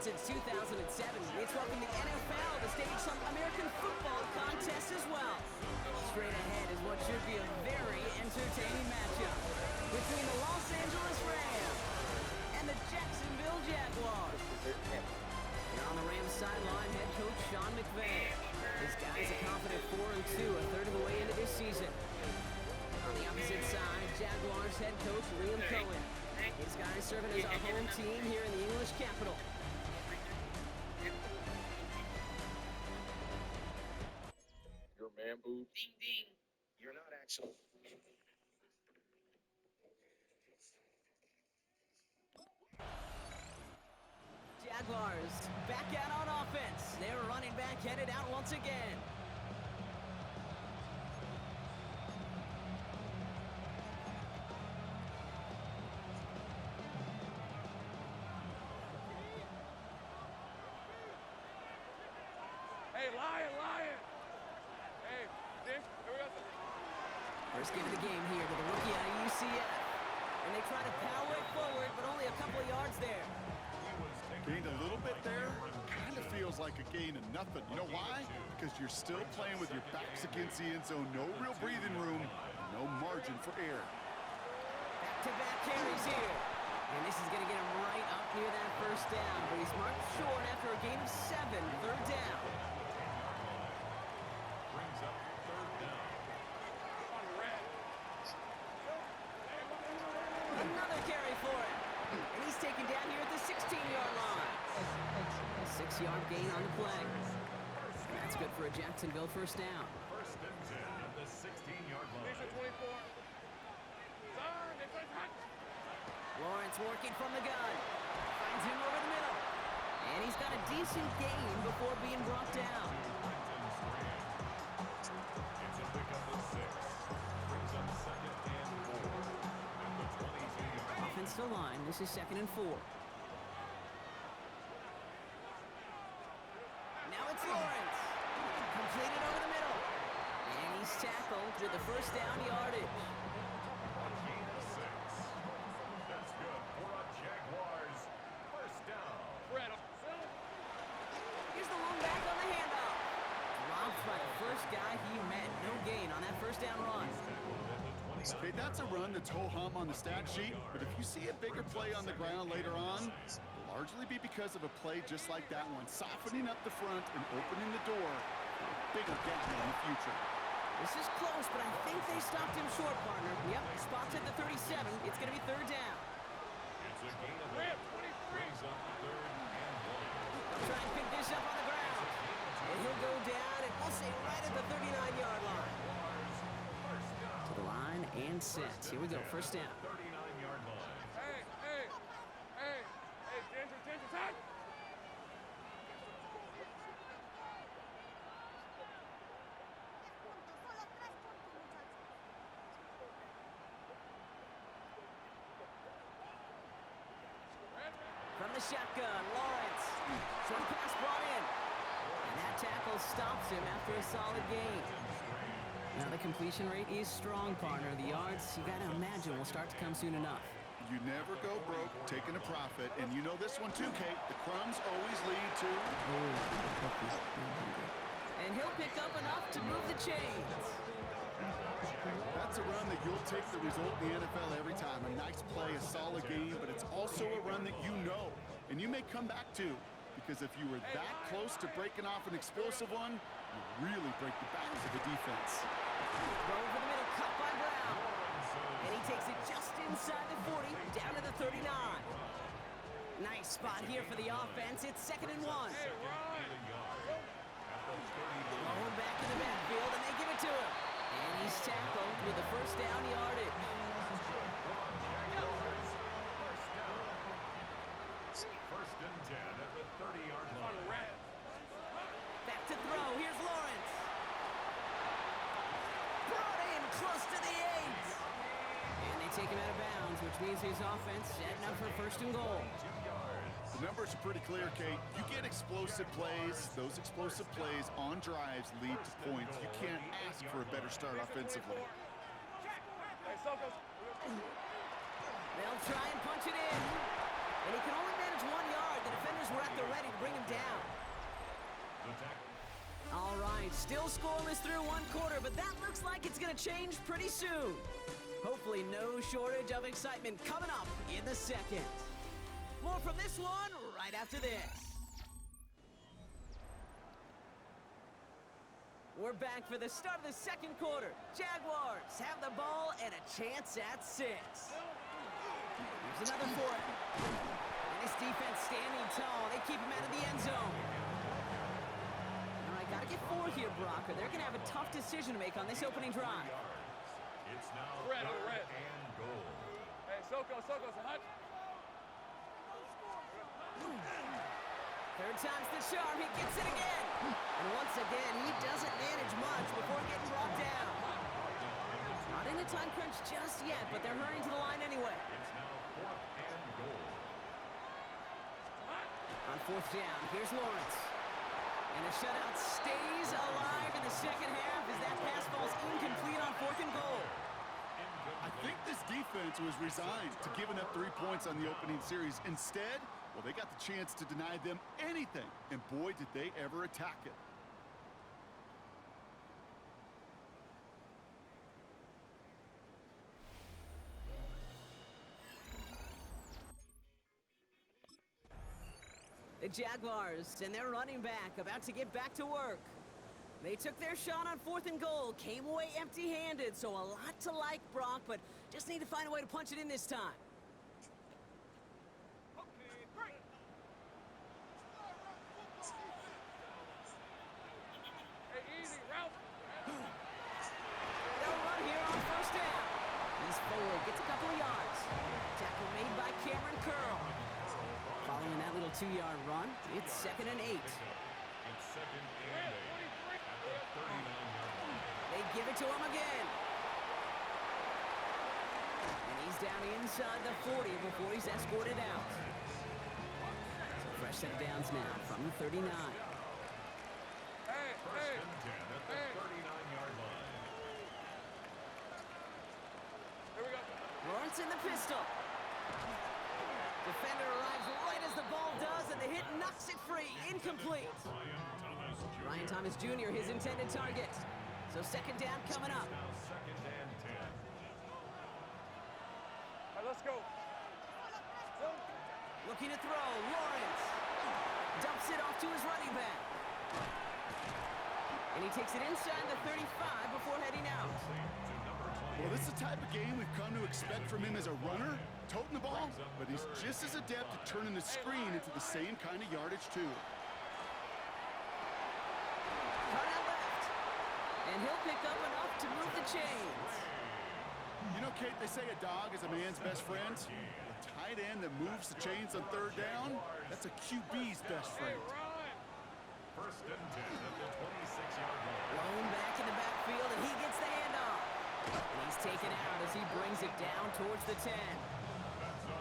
since 2007. It's welcomed the NFL to stage some American football contests as well. Straight ahead is what should be a very entertaining matchup between the Los Angeles Rams and the Jacksonville Jaguars. And on the Rams sideline, head coach Sean McVay. His guys a confident 4-2, a third of the way into this season. On the opposite side, Jaguars head coach Liam Cohen. His guys serving as our home team here in the English capital. Your man boob. Ding ding. You're not actually. Jaguars back out on offense. Their running back headed out once again. Hey, Lion! Hey, Dick, here we go. First game of the game here to the rookie out of UCF. And they try to power it forward, but only a couple of yards there. Gained a little bit there. Kind of feels like a gain of nothing. You know why? Because you're still playing with your backs against the end zone. No real breathing room. No margin for error. Back-to-back carries here. And this is going to get him right up near that first down. But he's marked short after a gain of 7, third down. Brings up third down. On red. Another carry for him. And he's taken down here at the 16-yard line. A 6-yard gain on the play. And that's good for a Jacksonville first down. First and 10 at the 16-yard line. These are 24. Sorry, they play touch. Lawrence working from the gun. Finds him over the middle. And he's got a decent gain before being brought down. It's a pickup of 6. Brings up second and 4. At the 22-yard line. Offensive line, this is 2nd and 4. Now it's Lawrence. Completed over the middle. And he's tackled with the first down yardage. A gain of 6. That's good for a Jaguars. First down. Fred. Here's the long back on the handoff. Dropped by the first guy he met. No gain on that first down run. Okay, that's a run that's ho-hum on the stat sheet, but if you see a bigger play on the ground later on, it'll largely be because of a play just like that one, softening up the front and opening the door for a bigger gap in the future. This is close, but I think they stopped him short, partner. Yep, spots at the 37. It's going to be third down. It's a gain of 8. Brings up third and 1. Try and pick this up on the ground. And he'll go down, and we'll say right at the 39-yard line. To the line and set. Here we go, first down. 39-yard line. Hey, Ginger, touch! From the shotgun, Lawrence. Short pass brought in. And that tackle stops him after a solid gain. Now the completion rate is strong, partner. The yards, you got to imagine, will start to come soon enough. You never go broke taking a profit, and you know this one too, Kate. The crumbs always lead to... And he'll pick up enough to move the chains. That's a run that you'll take the result in the NFL every time. A nice play, a solid game, but it's also a run that you know, and you may come back to, because if you were that close to breaking off an explosive one, you really break the backs of the defense. Throw over the middle, cut by Brown. And he takes it just inside the 40, down to the 39. Nice spot here for the offense. It's 2nd and 1. Thrown back in the backfield, and they give it to him. And he's tackled with the first down yardage. First and 10 at the 30-yard line. Back to throw. Here's Lawrence. Brought in close to the 8. And they take him out of bounds, which means his offense setting up for first and goal. The numbers are pretty clear, Kate. You get explosive plays. Those explosive plays on drives lead to points. You can't ask for a better start offensively. They'll try and punch it in. And he can only manage 1 yard. The defenders were at the ready to bring him down. All right, still scoreless through 1 quarter, but that looks like it's going to change pretty soon. Hopefully no shortage of excitement coming up in the second. More from this one right after this. We're back for the start of the second quarter. Jaguars have the ball and a chance at 6. Here's another for it. And this defense standing tall. They keep him out of the end zone. All right, got to get 4 here, Brock, or they're going to have a tough decision to make on this opening drive. It's now Red, third red. and goal. Hey, Soko's hot. Third time's the charm. He gets it again. And once again, he doesn't manage much before getting brought down. Not in a time crunch just yet, but they're hurrying to the line anyway. It's now fourth and goal. On 4th down, here's Lawrence. And the shutout stays alive in the second half as that pass falls incomplete on 4th and goal. I think this defense was resigned to giving up 3 points on the opening series. Instead, well, they got the chance to deny them anything, and boy, did they ever attack it. The Jaguars and their running back about to get back to work. They took their shot on 4th and goal, came away empty-handed, so a lot to like, Brock, but just need to find a way to punch it in this time. Hey, easy, Ralph. They'll run here on 1st down. He's forward, gets a couple of yards. Tackle made by Cameron Curl. Following that little 2-yard run, it's 2nd and 8. It's second and 8 at the 39-yard line. They give it to him again. And he's down inside the 40 before he's escorted out. So fresh set of downs now from the 39. Hey, First and 10 at the 39-yard line. Here we go. Lawrence in the pistol. Defender arrives right as the ball does, and the hit knocks it free. Incomplete. Ryan Thomas Jr., his intended target. So 2nd down coming up. Now second and 10. All right, let's go. Looking to throw, Lawrence. Dumps it off to his running back. And he takes it inside the 35 before heading out. Well, this is the type of game we've come to expect from him as a runner, toting the ball, but he's just as adept at turning the screen into the same kind of yardage, too. Cut out left. And he'll pick up enough to move the chains. You know, Kate, they say a dog is a man's best friend. A tight end that moves the chains on 3rd down, that's a QB's best friend. First and 10 at the 26-yard line. Blown back in the backfield, and he gets the handoff. And he's taken out as he brings it down towards the 10.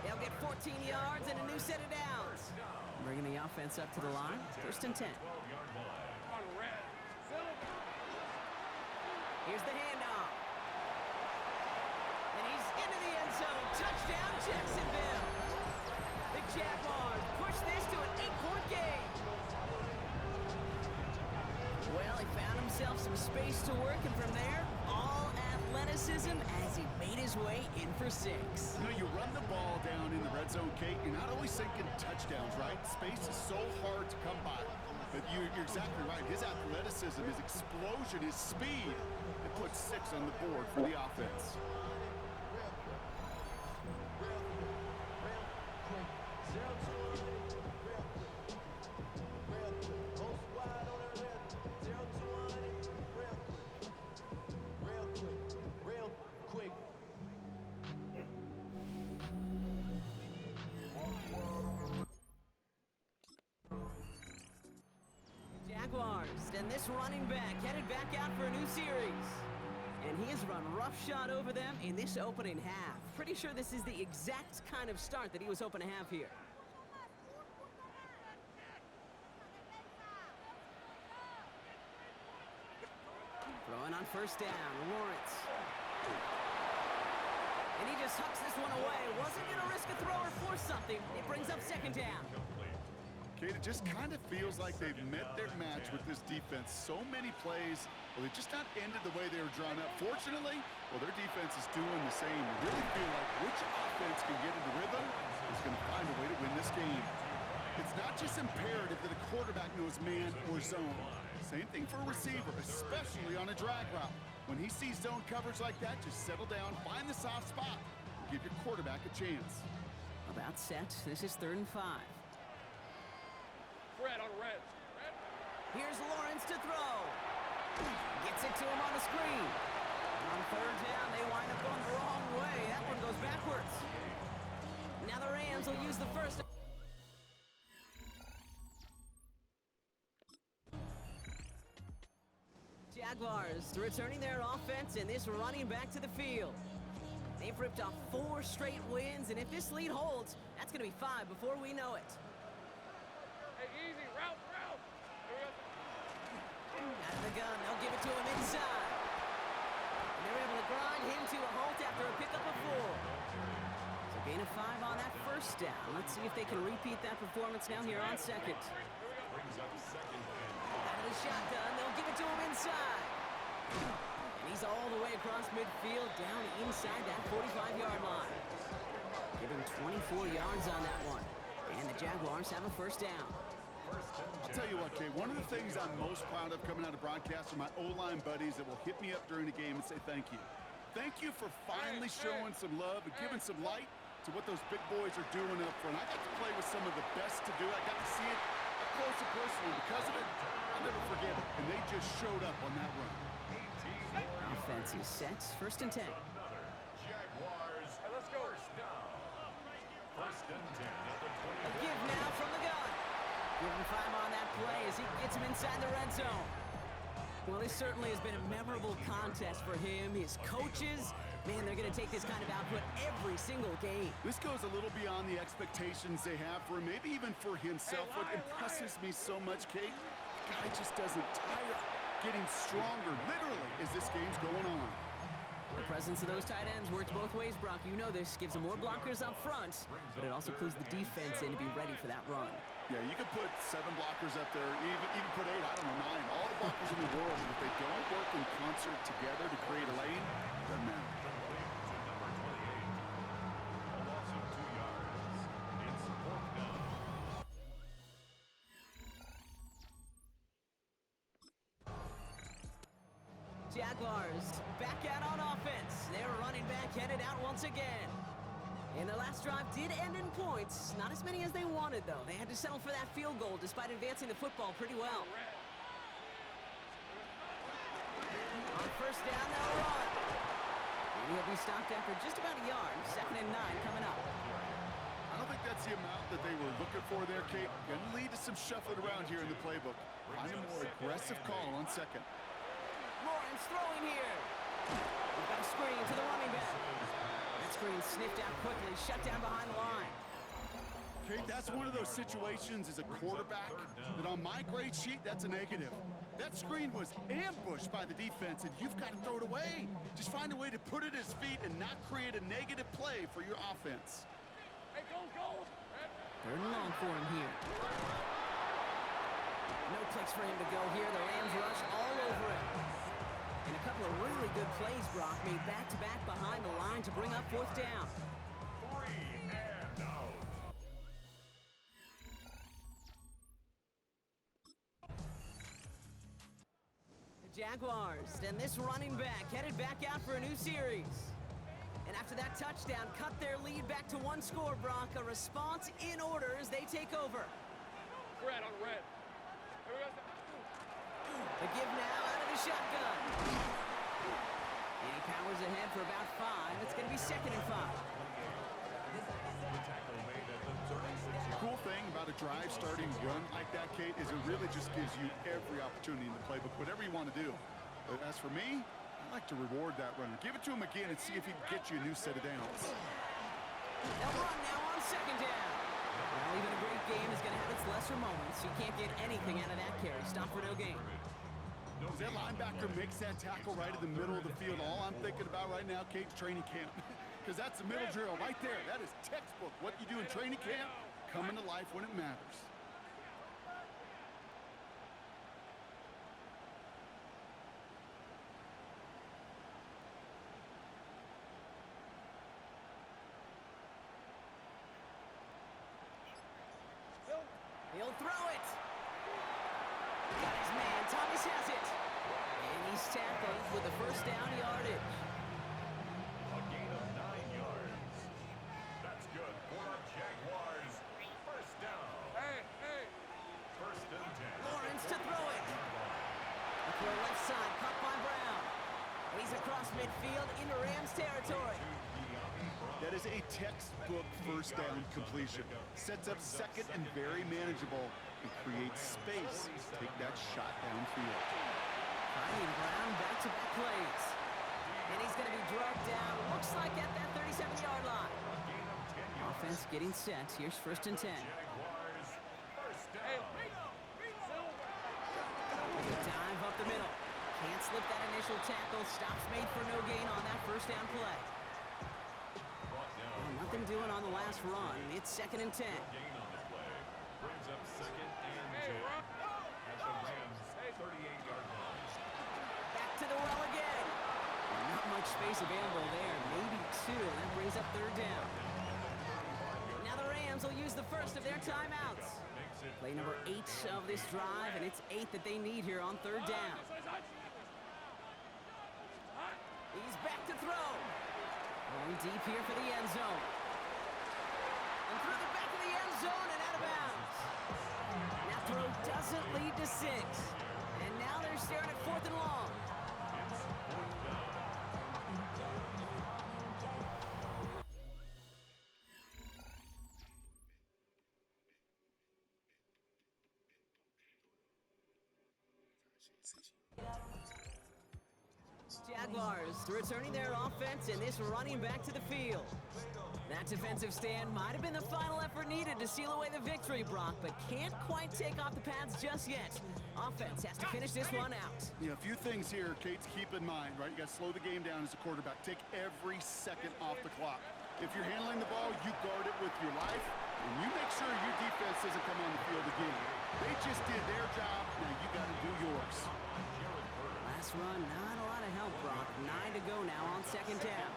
They'll get 14 yards and a new set of downs. Bringing the offense up to the line, 1st and 10. 12-yard line. On red. Here's the handoff. And he's into the end zone. Touchdown, Jacksonville. The Jaguars push this to an 8-point game. Well, he found himself some space to work, and from there, all athleticism as he made his way in for 6. You know, you run the ball down in the red zone, Kate, you're not only sinking touchdowns, right? Space is so hard to come by. But you're exactly right. His athleticism, his explosion, his speed, it puts 6 on the board for the offense. Jaguars, and this running back headed back out for a new series. And he has run roughshod over them in this opening half. Pretty sure this is the exact kind of start that he was hoping to have here. Throwing on 1st down, Lawrence. And he just hucks this one away. Wasn't going to risk a throw or force something. It brings up second down. Kate, it just kind of feels like they've met their match with this defense. So many plays, well, they just not ended the way they were drawn up. Fortunately, well, their defense is doing the same. You really feel like which offense can get into rhythm is going to find a way to win this game. It's not just imperative that a quarterback knows man or zone. Same thing for a receiver, especially on a drag route. When he sees zone coverage like that, just settle down, find the soft spot, and give your quarterback a chance. About set. This is 3rd and 5. Red on red. Here's Lawrence to throw. Gets it to him on the screen. On 3rd down, they wind up going the wrong way. That one goes backwards. Now the Rams will use the first. Jaguars returning their offense and this running back to the field. They've ripped off 4 straight wins, and if this lead holds, that's going to be 5 before we know it. Hey, easy, route. Out of the gun, they'll give it to him inside. And they're able to grind him to a halt after a pickup of 4. So gain of 5 on that first down. Let's see if they can repeat that performance now here on second. Brings up second and Out of the shotgun, they'll give it to him inside. And he's all the way across midfield, down inside that 45-yard line. Give him 24 yards on that one. And the Jaguars have a first down. I'll tell you what, Kate, one of the things I'm most proud of coming out of broadcast are my O-line buddies that will hit me up during the game and say thank you. Thank you for finally showing some love and giving some light to what those big boys are doing up front. I got to play with some of the best to do it. I got to see it up close and personal. Because of it, I'll never forget it. And they just showed up on that run. Offense is set. 1st and 10. Jaguars. Hey, let's go. First and 10 at the 20. A give now from the gun. Give him 5 on that play as he gets him inside the red zone. Well, this certainly has been a memorable contest for him. His coaches, man, they're going to take this kind of output every single game. This goes a little beyond the expectations they have for him, maybe even for himself. What impresses me so much, Kate, the guy just doesn't tire, getting stronger, literally, as this game's going on. The presence of those tight ends works both ways, Brock. You know this. Gives them more blockers up front, but it also clues the defense in to be ready for that run. Yeah, you can put 7 blockers up there, even put 8, I don't know, 9. All the blockers in the world, and if they don't work in concert together to create a lane, it doesn't matter. A loss of 2 yards. It's 4th down. Jaguars back out on offense. Their running back headed out once again. And the last drive did end in points. Not as many as they wanted, though. They had to settle for that field goal despite advancing the football pretty well. On 1st down, they'll run. And he'll be stopped after just about a yard. 2nd and 9 coming up. I don't think that's the amount that they were looking for there, Kate. Going to lead to some shuffling around here in the playbook. Find a more aggressive call on 2nd. Lawrence throwing here. We've got a screen to the running back. That screen sniffed out quickly, shut down behind the line. Kate, that's one of those situations as a quarterback that on my grade sheet, that's a negative. That screen was ambushed by the defense, and you've got to throw it away. Just find a way to put it at his feet and not create a negative play for your offense. Hey, go. 3rd and long for him here. No place for him to go here. The Rams rush all over it. And a couple of really good plays, Brock, made back-to-back behind the line to bring up 4th down. 3 and out. The Jaguars and this running back headed back out for a new series. And after that touchdown, cut their lead back to 1 score, Brock. A response in order as they take over. Red on red. Here we go. The give now out of the shotgun. And he powers ahead for about 5. It's going to be 2nd and 5. The tackle made at the 36-yard. Cool thing about a drive starting run like that, Kate, is it really just gives you every opportunity in the playbook, whatever you want to do. But as for me, I like to reward that runner. Give it to him again and see if he can get you a new set of downs. They'll run now on 2nd down. Well, even a great game is going to have its lesser moments. You can't get anything out of that carry. Stop for no gain. As that linebacker makes that tackle right in the middle of the field, all I'm thinking about right now, Kate, training camp. because that's the middle drill right there. That is textbook. What you do in training camp, coming to life when it matters. He'll throw it. Got his man. Thomas has it. And he's tackled with the first down yardage. A gain of 9 yards. That's good for the Jaguars. First down. Hey. First and 10. Lawrence to throw it. A throw left side, caught by Brown. And he's across midfield into Rams territory. That is a textbook first down completion. Sets up second and very manageable and creates space to take that shot downfield. Finding Brown back-to-back plays. And he's going to be drugged down, looks like at that 37-yard line. Offense getting set. Here's first and 10. Jaguars. First down. Dive up the middle. Can't slip that initial tackle. Stops made for no gain on that first down play. Nothing doing on the last run. It's second and 10. Gain on the play. Brings up second and 10. At the Rams 38-yard line. Back to the well again. Not much space available there. Maybe two. That brings up third down. Now the Rams will use the first of their timeouts. Play number 8 of this drive, and it's 8 that they need here on third down. He's back to throw. Going deep here for the end zone. And through the back of the end zone and out of bounds. That throw doesn't lead to 6. And now they're staring at 4th and long. Jaguars returning their offense and this running back to the field. That defensive stand might have been the final effort needed to seal away the victory, Brock, but can't quite take off the pads just yet. Offense has to finish this one out. Yeah, a few things here, Kate, to keep in mind, right? You got to slow the game down as a quarterback. Take every second off the clock. If you're handling the ball, you guard it with your life, and you make sure your defense doesn't come on the field again. They just did their job, now you got to do yours. Last run, not a lot of help, Brock. 9 to go now on second down.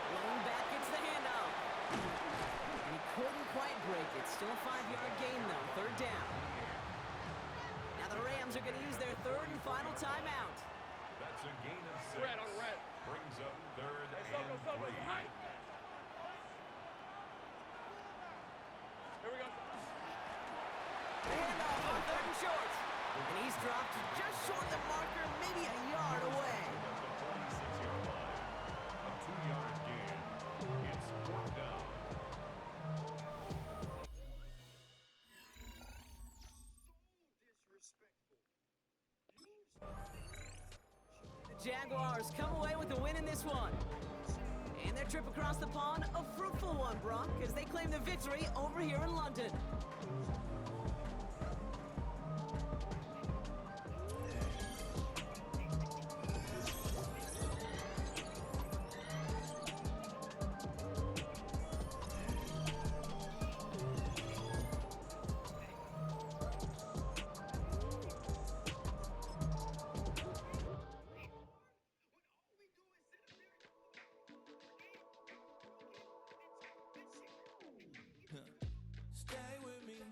Rolling back gets the handoff. And he couldn't quite break it. Still a 5-yard gain, though. Third down. Now the Rams are going to use their third and final timeout. That's a gain of 6. Red on red. Brings up third and 3. Here we go. The handoff on third and short. And he's dropped just short of the marker, maybe a yard away. The 46-yard line. A 2-yard gain. It's 4th down. The Jaguars come away with the win in this one. And their trip across the pond, a fruitful one, Brock, as they claim the victory over here in London. Stay with me.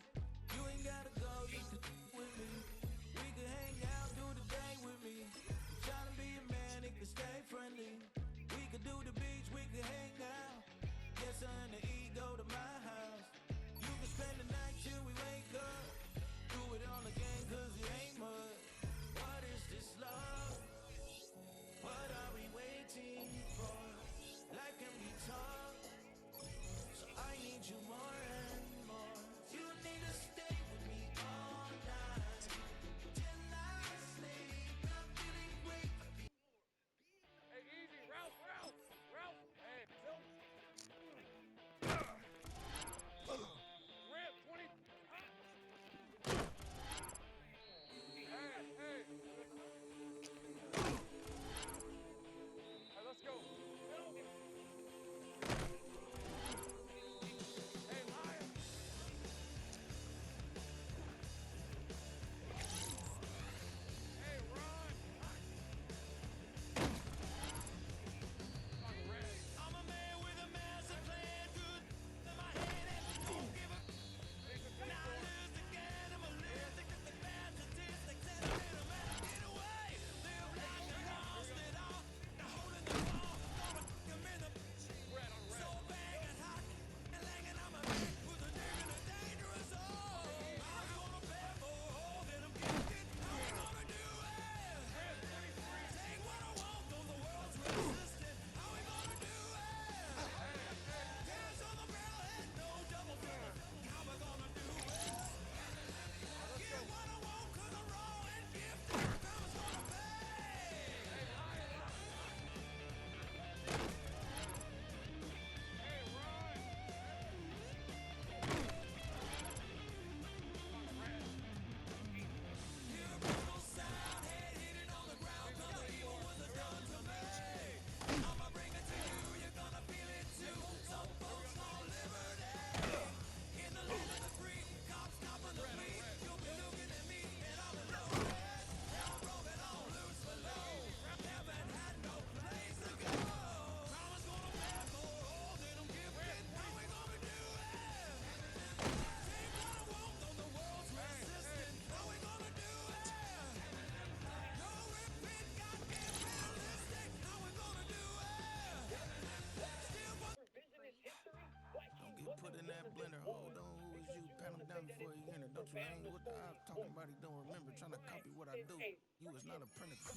him before he entered. Don't you hang with the ops talking about he don't remember, trying to copy what I do. You was not a printer. Get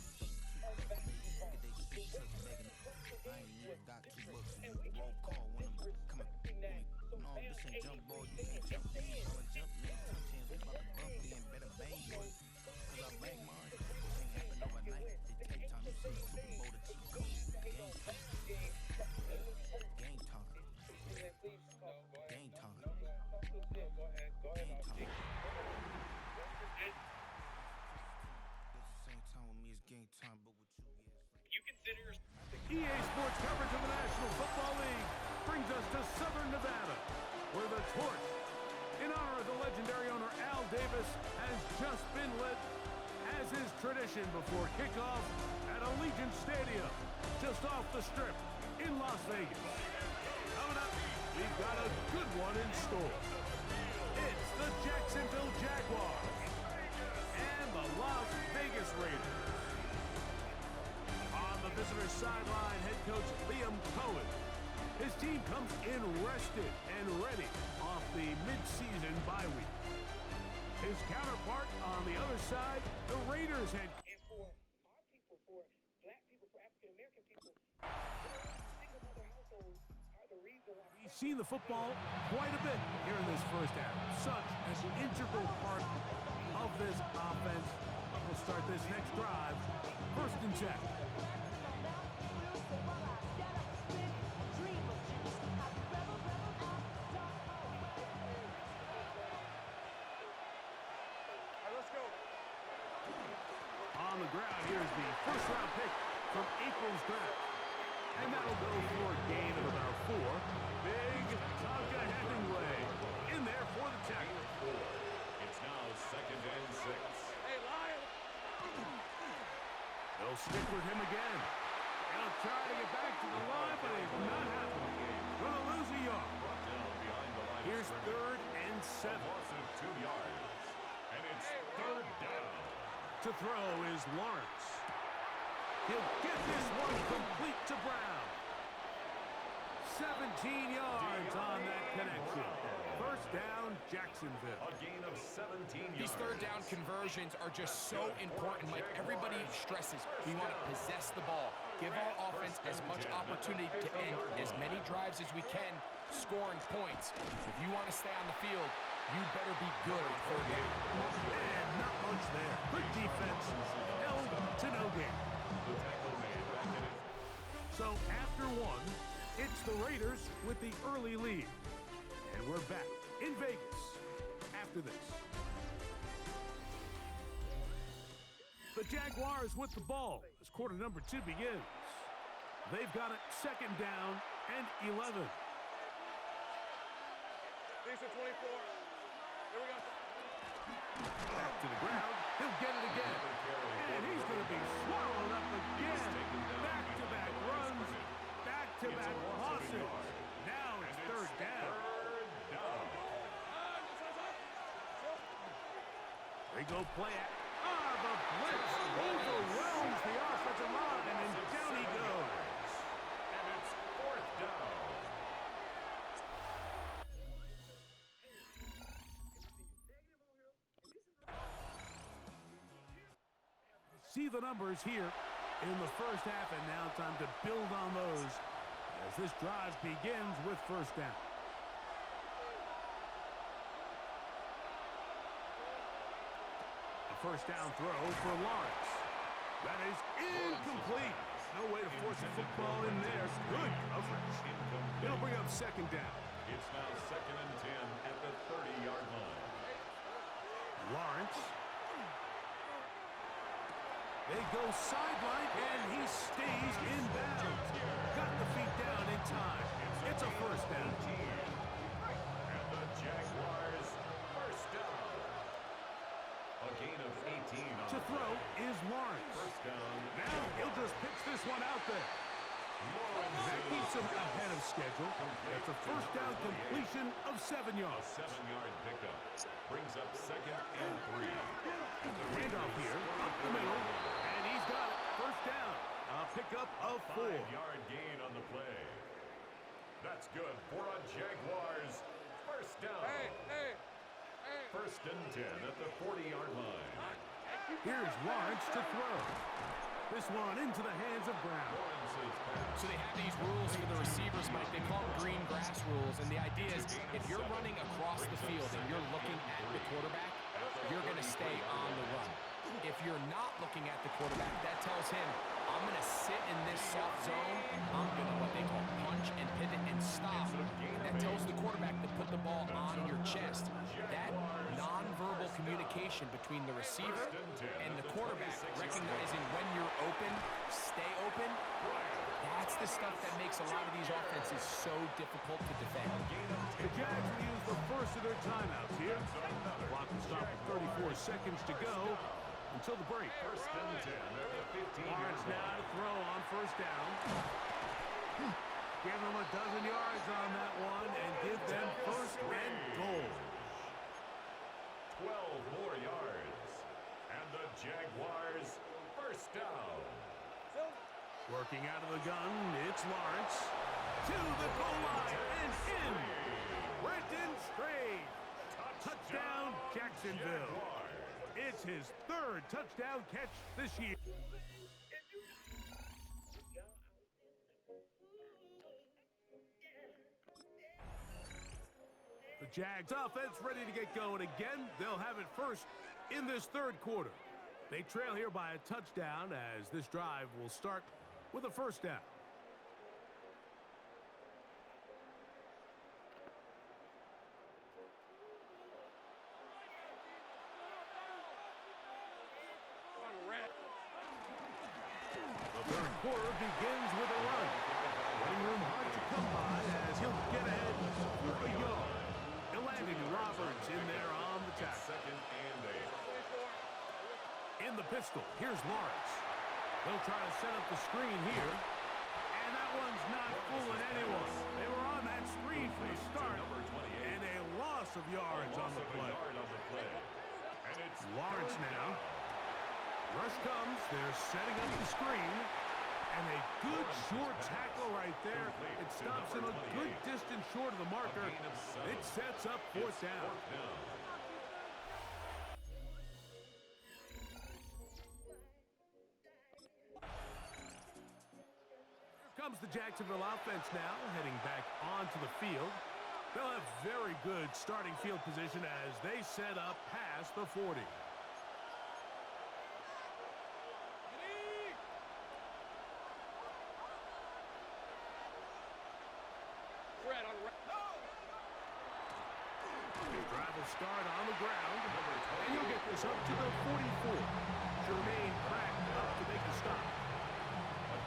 they shit took, begging. I ain't even got $2 for you. Roll call when I'm coming. No, this ain't jump ball. You can't jump me. I'ma jump me. Touch hands. We about to bump in. Better bang one. Cause I bang mine. This ain't happen overnight. It take time. You see the Super Bowl, the cheat code. Game time. Game time. Game time. Game time. Same time with me is game time, but with you, yes. EA Sports coverage of the National Football League brings us to Southern Nevada, where the torch, in honor of the legendary owner Al Davis, has just been lit, as is tradition before kickoff at Allegiant Stadium, just off the Strip in Las Vegas. Coming up, we've got a good one in store. It's the Jacksonville Jaguars and the Las Vegas Raiders. On the visitor's sideline, head coach Liam Cohen. His team comes in rested and ready off the mid-season bye week. His counterpart on the other side, the Raiders head. And for our people, for black people, for African-American people, single mother households are the reason why. He's seen the football quite a bit here in this first half. Such an integral part of this offense. We'll start this next drive. 1st and 10. On the ground, here's the first-round pick from April's draft. And that'll go for a gain of about 4. Big Tonka Hemingway in there for the tackle. It's now 2nd and 6. Hey, Lion! They'll stick with him again. He'll try to get back to the line, but it's not happening. Gonna lose a yard. Brought down behind the line. Here's 3rd and 7. Loss of 2 yards. And it's 3rd down. To throw is Lawrence. He'll get this one complete to Brown. 17 yards on that connection. 1st down, Jacksonville. A gain of 17 yards. These 3rd down conversions are just so important. Like everybody stresses, we want to possess the ball. Give our offense as much opportunity to end as many drives as we can, scoring points. If you want to stay on the field, you better be good on 3rd down. And not much there. Good defense. Held to no gain. So after 1, it's the Raiders with the early lead. And we're back in Vegas after this. The Jaguars with the ball as quarter number 2 begins. They've got it 2nd down and 11. These are 24. Here we go. Back to the ground. He'll get it again. And he's going to be swallowed up again. Back-to-back runs. Back-to-back losses. Now it's 3rd down. They go play it. The blitz overwhelms the offensive line, and down he goes. And it's 4th down. See the numbers here in the first half, and now time to build on those as this drive begins with 1st down. A 1st down throw for Lawrence. That is incomplete. No way to force a football in there. Good coverage. It'll bring up 2nd down. It's now 2nd and 10 at the 30-yard line. Lawrence. They go sideline, and he stays in bounds. Got the feet down in time. It's a 1st down. And the Jaguars 1st down. A gain of 18 on To throw is Lawrence. 1st down. Now he'll just pitch this one out there. That keeps him ahead of schedule. That's a 1st down completion of 7 A yards. 7-yard pickup brings up 2nd and 3. Handoff here, up the middle, and he's got it. 1st down. A pickup of 4. 5-yard gain on the play. That's good for a Jaguars 1st down. Hey, hey, First and 10 at the 40-yard line. Here's Lawrence to throw. This one into the hands of Brown. So they have these rules for the receivers, Mike. They call them green grass rules. And the idea is if you're running across the field and you're looking at the quarterback, you're going to stay on the run. If you're not looking at the quarterback, that tells him, I'm going to sit in this soft zone. I'm going to what they call punch and pivot and stop. And that tells the quarterback to put the ball on your chest. That nonverbal communication between the receiver and the quarterback, recognizing when you're open, stay open, that's the stuff that makes a lot of these offenses so difficult to defend. The Jags will use the first of their timeouts here. The clock will stop with 34 seconds to go until the break. First and 10 at the 15. Lawrence now to throw on first down. Give them a dozen yards on that one and give them first and goal. 12 more yards. And the Jaguars first down. Working out of the gun, it's Lawrence. To the goal line and in. Brenton Strange. Touchdown, Jacksonville. It's his third touchdown catch this year. The Jags offense ready to get going again. They'll have it first in this third quarter. They trail here by a touchdown as this drive will start with a first down. The third quarter begins with a run. Running room hard to come by as he'll get ahead for a yard. Landing Roberts in there on the tackle. Second and 8. In the pistol, here's Lawrence. They'll try to set up the screen here. And that one's not fooling anyone. They were on that screen from the start. And a loss of yards on the play. And it's Lawrence now. Rush comes. They're setting up the screen. And a good short tackle right there. It stops him a good distance short of the marker. It sets up fourth down. Here comes the Jacksonville offense now, heading back onto the field. They'll have very good starting field position as they set up past the 40. Start on the ground, and he'll get this up to the 44. Jermaine Pratt up to make the stop.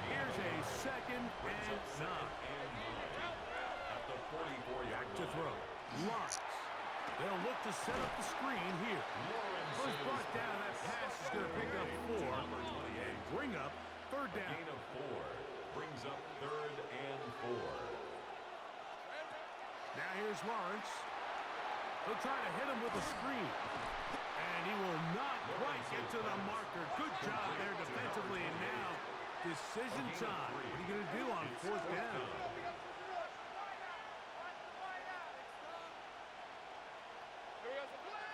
Here's a second and 9. At the 44-yard Back to throw. Lawrence. They'll look to set up the screen here. First brought down, that pass is going to pick up 4 and bring up third down. Gain of 4 brings up third and 4. Now here's Lawrence. He'll try to hit him with a screen. And he will not quite get to the marker. Good job there defensively. And now, decision time. What are you going to do on fourth down?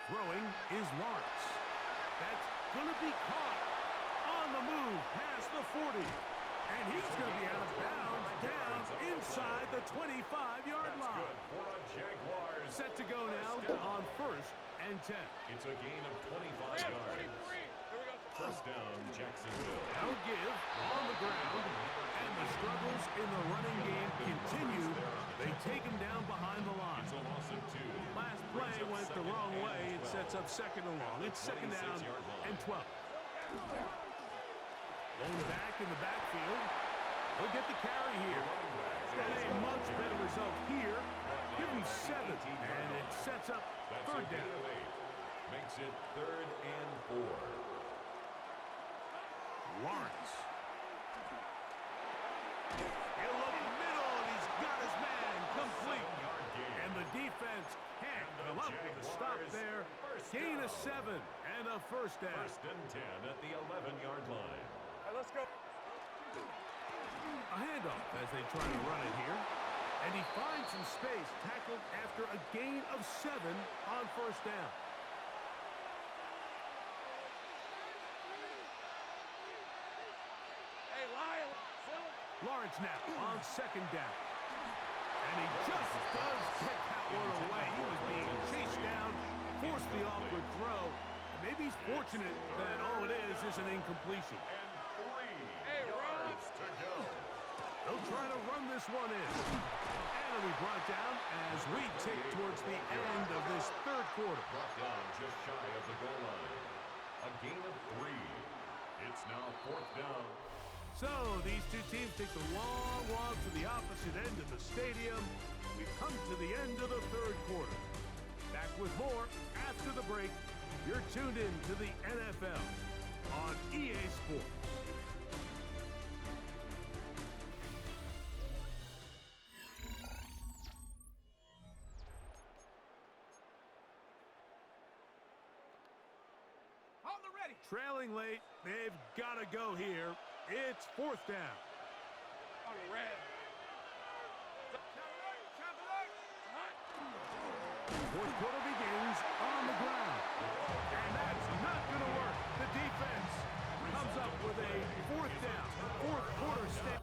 Throwing is Lawrence. That's going to be caught on the move past the 40. And he's going to be out of bounds down inside the 25-yard line. Set to go now on first and 10. It's a gain of 25 yards. First down, Jacksonville. Now give on the ground, and the struggles in the running game continue. They take him down behind the line. It's a loss of 2. Last play went the wrong way. It sets up second and long. It's second down and 12. Lone back in the backfield. He'll get the carry here. And a much better result here. Give him 7, and it sets up third down. Makes it third and 4. Lawrence. He'll look middle, and he's got his man complete. And the defense can't come up with a stop there. Gain of 7 and a first down. First and 10 at the 11-yard line. Let's go. A handoff as they try to run it here. And he finds some space, tackled after a gain of 7 on first down. Hey, Lyle. Lawrence now on second down. And he just does kick that one away. He was being chased down, forced the awkward throw. Maybe he's fortunate that all it is an incompletion. And 3 yards to go. They'll try to run this one in. And it'll be brought down as we tick towards the end of this third quarter. Brought down just shy of the goal line. A gain of 3. It's now 4th down. So these two teams take the long walk to the opposite end of the stadium. We've come to the end of the third quarter. Back with more after the break. You're tuned in to the NFL on EA Sports. Trailing late, they've got to go here. It's 4th down. On the red. Fourth quarter begins on the ground. And that's not going to work. The defense comes up with a 4th down, fourth quarter step.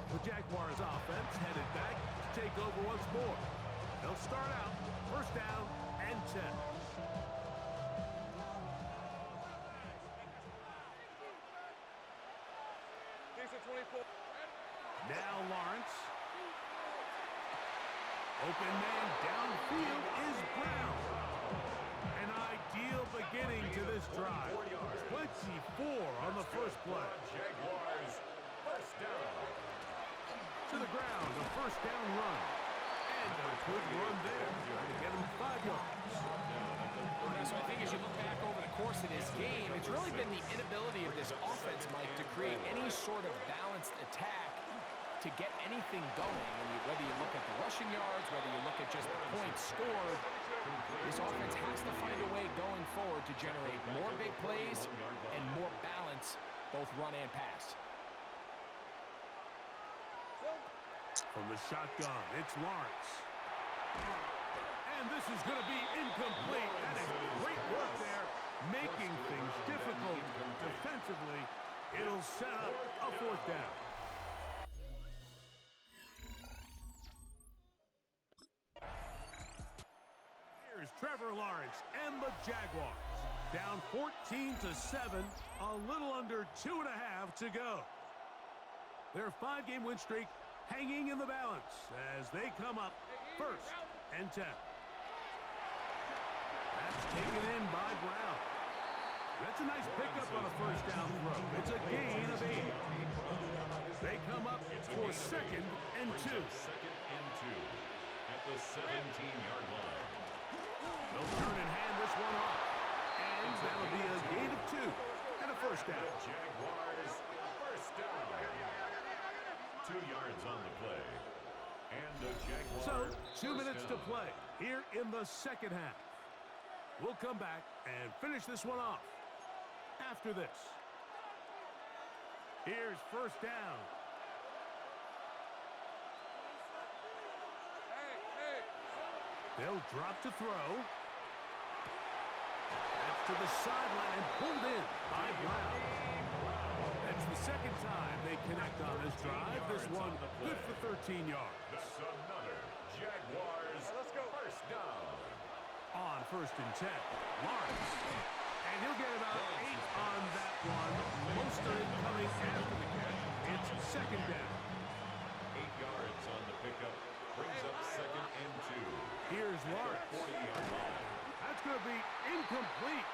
The Jaguars offense headed back to take over once more. They'll start out first down and 10. Decent 24. Now Lawrence. Open man downfield is Brown. An ideal beginning to this drive. 24 on the first play. Jaguars, first down. To the ground, a first down run. And a good run there. Trying to get him 5 yards. So I think as you look back over the course of this game, it's really been the inability of this offense, Mike, to create any sort of balanced attack to get anything going. I mean, whether you look at the rushing yards, whether you look at just the points scored, this offense has to find a way going forward to generate more big plays and more balance, both run and pass. From the shotgun, it's Lawrence. And this is going to be incomplete. That is great work there, making things difficult defensively. It'll set up a 4th down. Here's Trevor Lawrence and the Jaguars. Down 14-7, a little under 2.5 to go. Their 5-game win streak hanging in the balance as they come up first and 10. That's taken in by Brown. That's a nice pickup on a first down throw. It's a gain of 8. They come up for 2nd and 2. 2nd and 2 at the 17-yard line. They'll turn and hand this one off. And that'll be a gain of 2 and a first down. Jaguars, first down. 2 yards on the play. And the Jaguars. So, 2 minutes to play here in the second half. We'll come back and finish this one off after this. Here's first down. They'll drop to throw. That's to the sideline and pulled in by Brown. That's the second time they connect on this drive. This one good for 13 yards. That's another Jaguars first down. On first and 10, Lawrence. And he'll get about 8 on that one. Most of it coming after the catch. It's second down. 8 yards on the pickup. Brings up 2nd and 2. Here's Lawrence. 40-yard line. That's going to be incomplete.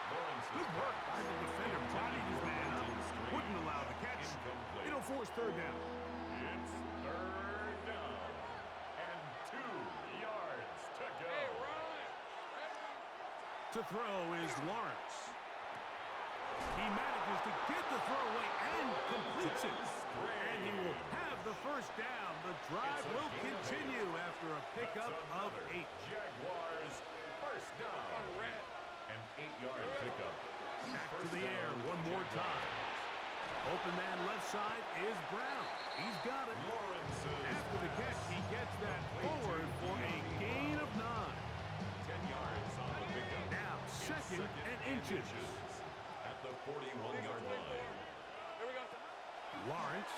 Good work by the defender. Bodied his man up. Wouldn't allow the catch. It'll force third down. It's 3rd down. And 2 yards to go. To throw is Lawrence. He manages to get the throw away and completes it. And he will have the first down. The drive will continue after a pickup of 8. Jaguars first down. An 8-yard pickup. Back to the air one more time. Open man left side is Brown. He's got it. After the catch, he gets that forward for a gain of 9. 10 yards on the pickup. Now, second and inches. At the 41-yard line. Here we go. Lawrence.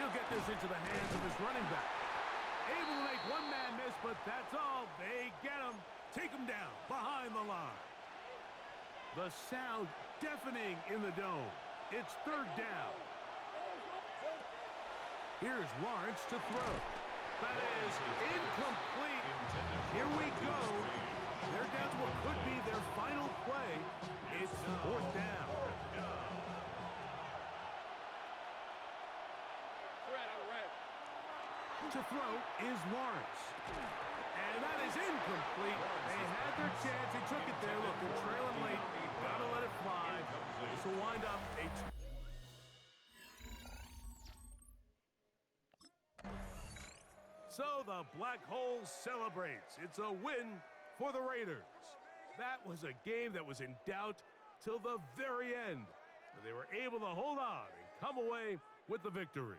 He'll get this into the hands of his running back. Able to make one man miss, but that's all. They get him. Take him down behind the line. The sound deafening in the dome. It's third down. Here's Lawrence to throw. That is incomplete. Here we go. They're down to what could be their final play. It's fourth down. To throw is Lawrence. And that is incomplete. They had their chance. They took it there. Look, they're trailing late. Gotta let it fly. This will wind up a... So the Black Hole celebrates. It's a win for the Raiders. That was a game that was in doubt till the very end. But they were able to hold on and come away with the victory.